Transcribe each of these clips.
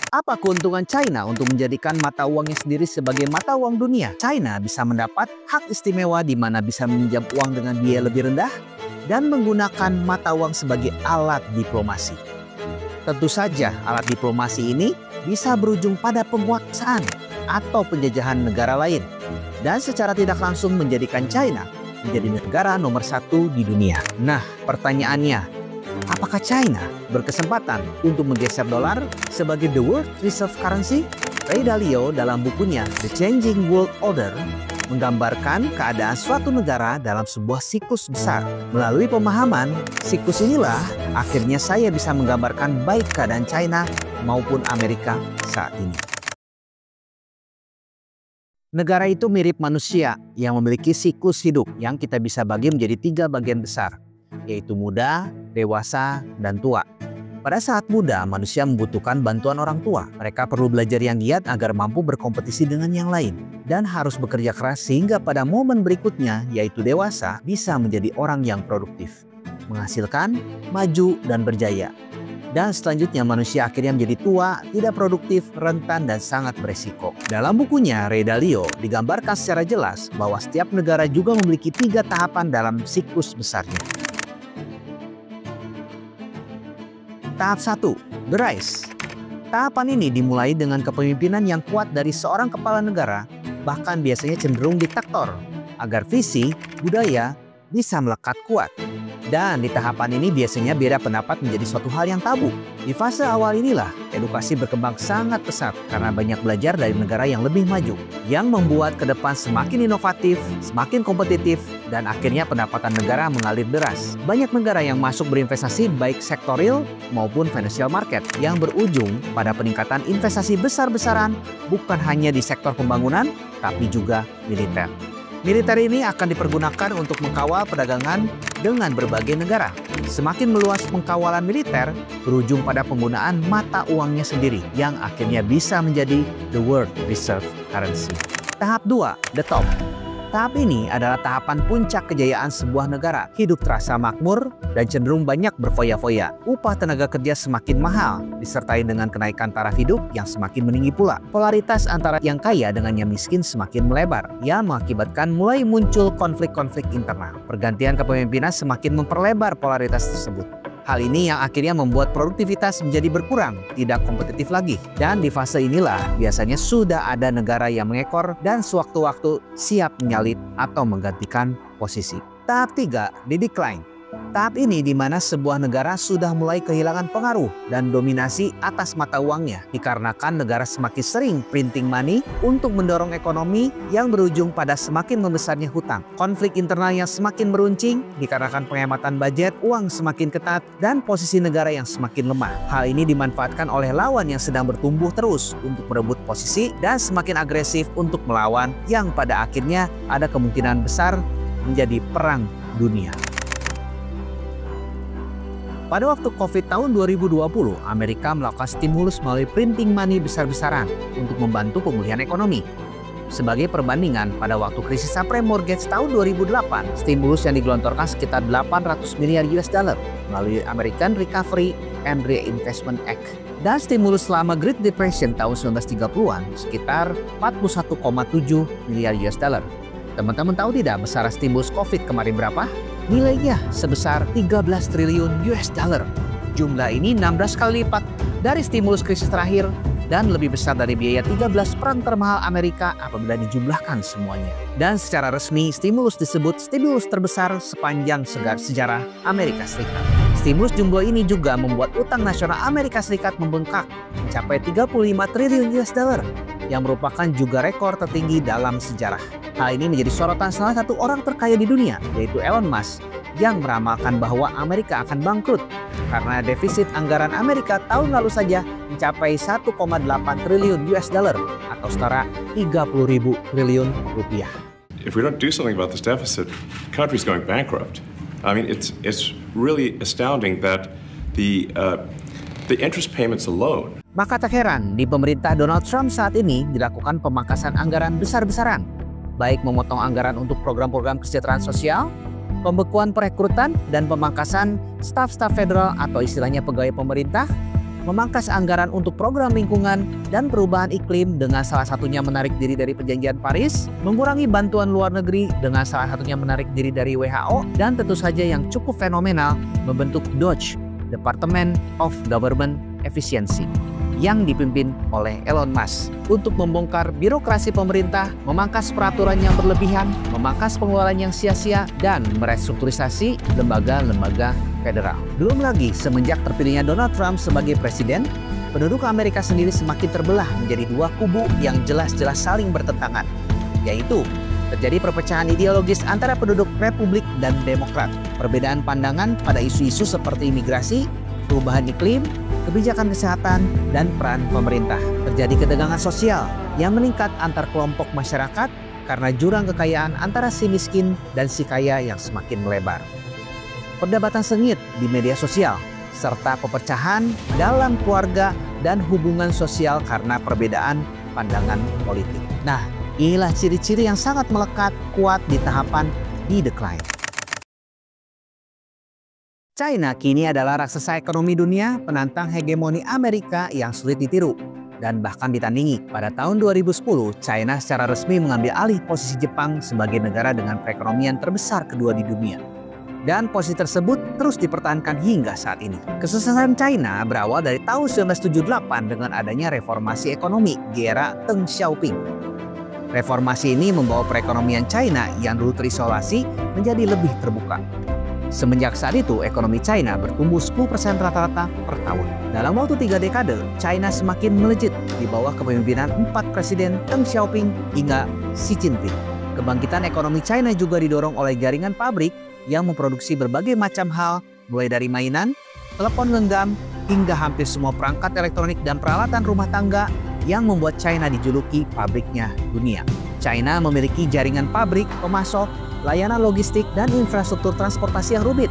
Apa keuntungan China untuk menjadikan mata uangnya sendiri sebagai mata uang dunia? China bisa mendapat hak istimewa di mana bisa meminjam uang dengan biaya lebih rendah dan menggunakan mata uang sebagai alat diplomasi. Tentu saja alat diplomasi ini bisa berujung pada penguasaan atau penjajahan negara lain dan secara tidak langsung menjadikan China menjadi negara nomor 1 di dunia. Nah, pertanyaannya, apakah China berkesempatan untuk menggeser dolar sebagai the world reserve currency? Ray Dalio dalam bukunya The Changing World Order menggambarkan keadaan suatu negara dalam sebuah siklus besar. Melalui pemahaman siklus inilah akhirnya saya bisa menggambarkan baik keadaan China maupun Amerika saat ini. Negara itu mirip manusia yang memiliki siklus hidup yang kita bisa bagi menjadi 3 bagian besar, yaitu muda, dewasa, dan tua. Pada saat muda, manusia membutuhkan bantuan orang tua. Mereka perlu belajar yang giat agar mampu berkompetisi dengan yang lain. Dan harus bekerja keras sehingga pada momen berikutnya, yaitu dewasa, bisa menjadi orang yang produktif, menghasilkan, maju, dan berjaya. Dan selanjutnya manusia akhirnya menjadi tua, tidak produktif, rentan, dan sangat beresiko. Dalam bukunya, Ray Dalio digambarkan secara jelas bahwa setiap negara juga memiliki 3 tahapan dalam siklus besarnya. Tahap 1, The Rise. Tahapan ini dimulai dengan kepemimpinan yang kuat dari seorang kepala negara, bahkan biasanya cenderung diktator, agar visi, budaya bisa melekat kuat. Dan di tahapan ini biasanya beda pendapat menjadi suatu hal yang tabu. Di fase awal inilah, edukasi berkembang sangat pesat karena banyak belajar dari negara yang lebih maju, yang membuat ke depan semakin inovatif, semakin kompetitif, dan akhirnya pendapatan negara mengalir deras. Banyak negara yang masuk berinvestasi baik sektor real maupun financial market, yang berujung pada peningkatan investasi besar-besaran bukan hanya di sektor pembangunan, tapi juga militer. Militer ini akan dipergunakan untuk mengkawal perdagangan dengan berbagai negara. Semakin meluas pengkawalan militer, berujung pada penggunaan mata uangnya sendiri yang akhirnya bisa menjadi the world reserve currency. Tahap 2, The Top. Tahap ini adalah tahapan puncak kejayaan sebuah negara. Hidup terasa makmur dan cenderung banyak berfoya-foya. Upah tenaga kerja semakin mahal, disertai dengan kenaikan taraf hidup yang semakin meninggi pula. Polaritas antara yang kaya dengan yang miskin semakin melebar, yang mengakibatkan mulai muncul konflik-konflik internal. Pergantian kepemimpinan semakin memperlebar polaritas tersebut. Hal ini yang akhirnya membuat produktivitas menjadi berkurang, tidak kompetitif lagi. Dan di fase inilah biasanya sudah ada negara yang mengekor dan sewaktu-waktu siap menyalip atau menggantikan posisi. Tahap 3, The Decline. Tahap ini di mana sebuah negara sudah mulai kehilangan pengaruh dan dominasi atas mata uangnya dikarenakan negara semakin sering printing money untuk mendorong ekonomi yang berujung pada semakin membesarnya hutang. Konflik internal yang semakin meruncing dikarenakan penghematan budget, uang semakin ketat, dan posisi negara yang semakin lemah. Hal ini dimanfaatkan oleh lawan yang sedang bertumbuh terus untuk merebut posisi dan semakin agresif untuk melawan yang pada akhirnya ada kemungkinan besar menjadi perang dunia. Pada waktu COVID tahun 2020, Amerika melakukan stimulus melalui printing money besar-besaran untuk membantu pemulihan ekonomi. Sebagai perbandingan, pada waktu krisis subprime mortgage tahun 2008, stimulus yang digelontorkan sekitar 800 miliar US dollar melalui American Recovery and Reinvestment Act. Dan stimulus selama Great Depression tahun 1930-an sekitar 41,7 miliar US dollar. Teman-teman tahu tidak besaran stimulus COVID kemarin berapa? Nilainya sebesar 13 triliun US dollar. Jumlah ini 16 kali lipat dari stimulus krisis terakhir dan lebih besar dari biaya 13 perang termahal Amerika apabila dijumlahkan semuanya. Dan secara resmi, stimulus disebut stimulus terbesar sepanjang sejarah Amerika Serikat. Stimulus jumlah ini juga membuat utang nasional Amerika Serikat membengkak mencapai 35 triliun US dollar yang merupakan juga rekor tertinggi dalam sejarah. Hal ini menjadi sorotan salah satu orang terkaya di dunia, yaitu Elon Musk, yang meramalkan bahwa Amerika akan bangkrut karena defisit anggaran Amerika tahun lalu saja mencapai 1,8 triliun US dollar atau setara 30.000 triliun rupiah. If we don't do something about this deficit, the country's going bankrupt. I mean, it's really astounding that the interest payments alone. Maka tak heran di pemerintah Donald Trump saat ini dilakukan pemangkasan anggaran besar-besaran, baik memotong anggaran untuk program-program kesejahteraan sosial, pembekuan perekrutan dan pemangkasan staf-staf federal atau istilahnya pegawai pemerintah, memangkas anggaran untuk program lingkungan dan perubahan iklim dengan salah satunya menarik diri dari Perjanjian Paris, mengurangi bantuan luar negeri dengan salah satunya menarik diri dari WHO, dan tentu saja yang cukup fenomenal membentuk DOGE, Department of Government Efficiency, yang dipimpin oleh Elon Musk untuk membongkar birokrasi pemerintah, memangkas peraturan yang berlebihan, memangkas pengeluaran yang sia-sia, dan merestrukturisasi lembaga-lembaga federal. Belum lagi, semenjak terpilihnya Donald Trump sebagai presiden, penduduk Amerika sendiri semakin terbelah menjadi dua kubu yang jelas-jelas saling bertentangan, yaitu terjadi perpecahan ideologis antara penduduk Republik dan Demokrat, perbedaan pandangan pada isu-isu seperti imigrasi, perubahan iklim, kebijakan kesehatan, dan peran pemerintah. Terjadi ketegangan sosial yang meningkat antar kelompok masyarakat karena jurang kekayaan antara si miskin dan si kaya yang semakin melebar. Perdebatan sengit di media sosial, serta pepecahan dalam keluarga dan hubungan sosial karena perbedaan pandangan politik. Nah, inilah ciri-ciri yang sangat melekat kuat di tahapan di decline. China kini adalah raksasa ekonomi dunia, penantang hegemoni Amerika yang sulit ditiru dan bahkan ditandingi. Pada tahun 2010, China secara resmi mengambil alih posisi Jepang sebagai negara dengan perekonomian terbesar kedua di dunia. Dan posisi tersebut terus dipertahankan hingga saat ini. Kesuksesan China berawal dari tahun 1978 dengan adanya reformasi ekonomi di era Deng Xiaoping. Reformasi ini membawa perekonomian China yang dulu terisolasi menjadi lebih terbuka. Semenjak saat itu, ekonomi China bertumbuh 10% rata-rata per tahun. Dalam waktu 3 dekade, China semakin melejit di bawah kepemimpinan 4 presiden Deng Xiaoping hingga Xi Jinping. Kebangkitan ekonomi China juga didorong oleh jaringan pabrik yang memproduksi berbagai macam hal, mulai dari mainan, telepon genggam, hingga hampir semua perangkat elektronik dan peralatan rumah tangga yang membuat China dijuluki pabriknya dunia. China memiliki jaringan pabrik, pemasok, layanan logistik, dan infrastruktur transportasi yang rumit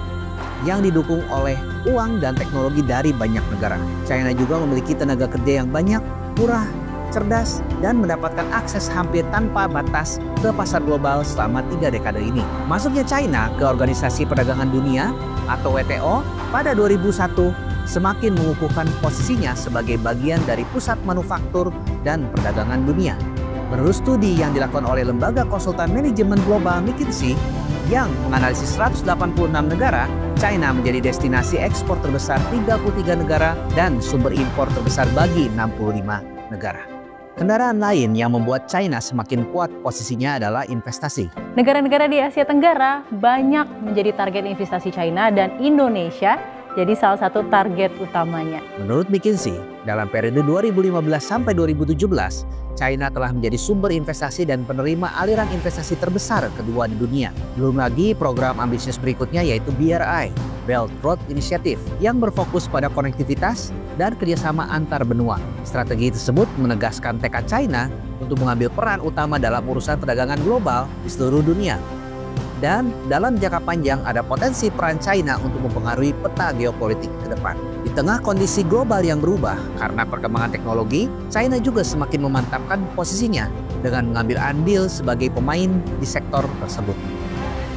yang didukung oleh uang dan teknologi dari banyak negara. China juga memiliki tenaga kerja yang banyak, murah, cerdas, dan mendapatkan akses hampir tanpa batas ke pasar global selama 3 dekade ini. Masuknya China ke Organisasi Perdagangan Dunia atau WTO pada 2001 semakin mengukuhkan posisinya sebagai bagian dari pusat manufaktur dan perdagangan dunia. Menurut studi yang dilakukan oleh lembaga konsultan manajemen global McKinsey yang menganalisis 186 negara, China menjadi destinasi ekspor terbesar 33 negara dan sumber impor terbesar bagi 65 negara. Kendaraan lain yang membuat China semakin kuat posisinya adalah investasi. Negara-negara di Asia Tenggara banyak menjadi target investasi China dan Indonesia jadi salah satu target utamanya. Menurut McKinsey, dalam periode 2015 sampai 2017, China telah menjadi sumber investasi dan penerima aliran investasi terbesar kedua di dunia. Belum lagi program ambisius berikutnya yaitu BRI, Belt Road Initiative, yang berfokus pada konektivitas dan kerjasama antar benua. Strategi tersebut menegaskan tekad China untuk mengambil peran utama dalam urusan perdagangan global di seluruh dunia. Dan dalam jangka panjang ada potensi peran China untuk mempengaruhi peta geopolitik ke depan. Di tengah kondisi global yang berubah karena perkembangan teknologi, China juga semakin memantapkan posisinya dengan mengambil andil sebagai pemain di sektor tersebut.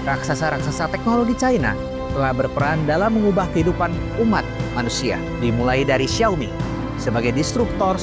Raksasa-raksasa teknologi China telah berperan dalam mengubah kehidupan umat manusia, dimulai dari Xiaomi sebagai disruptor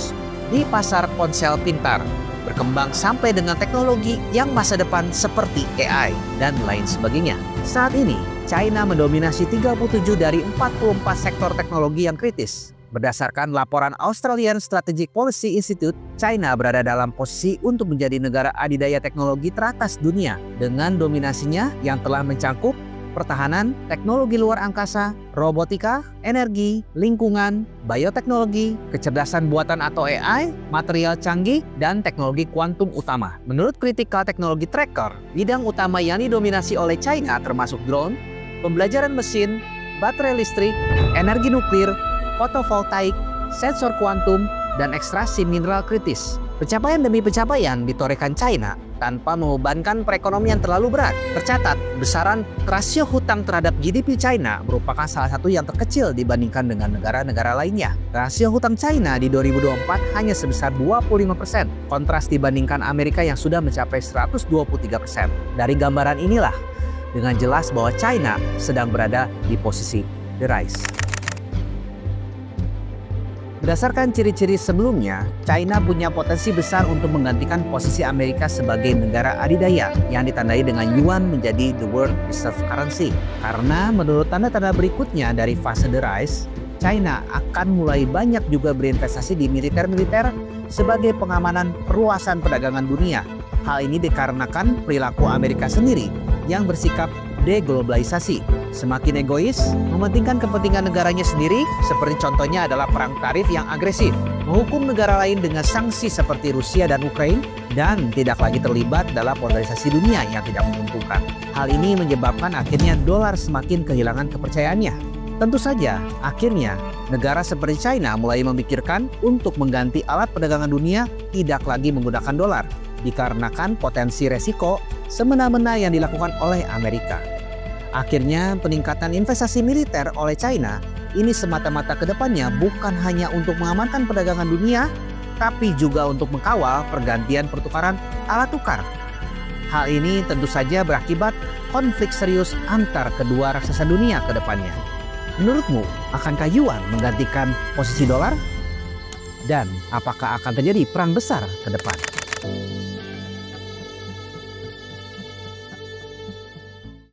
di pasar ponsel pintar, berkembang sampai dengan teknologi yang masa depan seperti AI dan lain sebagainya. Saat ini, China mendominasi 37 dari 44 sektor teknologi yang kritis. Berdasarkan laporan Australian Strategic Policy Institute, China berada dalam posisi untuk menjadi negara adidaya teknologi teratas dunia dengan dominasinya yang telah mencangkup pertahanan, teknologi luar angkasa, robotika, energi, lingkungan, bioteknologi, kecerdasan buatan atau AI, material canggih, dan teknologi kuantum utama. Menurut Critical Technology Tracker, bidang utama yang didominasi oleh China termasuk drone, pembelajaran mesin, baterai listrik, energi nuklir, fotovoltaik, sensor kuantum, dan ekstraksi mineral kritis. Pencapaian demi pencapaian ditorehkan China tanpa membebankan perekonomian terlalu berat. Tercatat, besaran rasio hutang terhadap GDP China merupakan salah satu yang terkecil dibandingkan dengan negara-negara lainnya. Rasio hutang China di 2024 hanya sebesar 25%, kontras dibandingkan Amerika yang sudah mencapai 123%. Dari gambaran inilah, dengan jelas bahwa China sedang berada di posisi the rise. Berdasarkan ciri-ciri sebelumnya, China punya potensi besar untuk menggantikan posisi Amerika sebagai negara adidaya yang ditandai dengan yuan menjadi the world reserve currency. Karena menurut tanda-tanda berikutnya dari fase The Rise, China akan mulai banyak juga berinvestasi di militer-militer sebagai pengamanan perluasan perdagangan dunia. Hal ini dikarenakan perilaku Amerika sendiri yang bersikap deglobalisasi, semakin egois, mementingkan kepentingan negaranya sendiri, seperti contohnya adalah perang tarif yang agresif, menghukum negara lain dengan sanksi seperti Rusia dan Ukraina, dan tidak lagi terlibat dalam polarisasi dunia yang tidak menguntungkan. Hal ini menyebabkan akhirnya dolar semakin kehilangan kepercayaannya. Tentu saja, akhirnya negara seperti China mulai memikirkan untuk mengganti alat perdagangan dunia tidak lagi menggunakan dolar, dikarenakan potensi resiko semena-mena yang dilakukan oleh Amerika. Akhirnya peningkatan investasi militer oleh China ini semata-mata ke depannya bukan hanya untuk mengamankan perdagangan dunia, tapi juga untuk mengkawal pergantian pertukaran alat tukar. Hal ini tentu saja berakibat konflik serius antar kedua raksasa dunia ke depannya. Menurutmu, akankah yuan menggantikan posisi dolar? Dan apakah akan terjadi perang besar ke depan?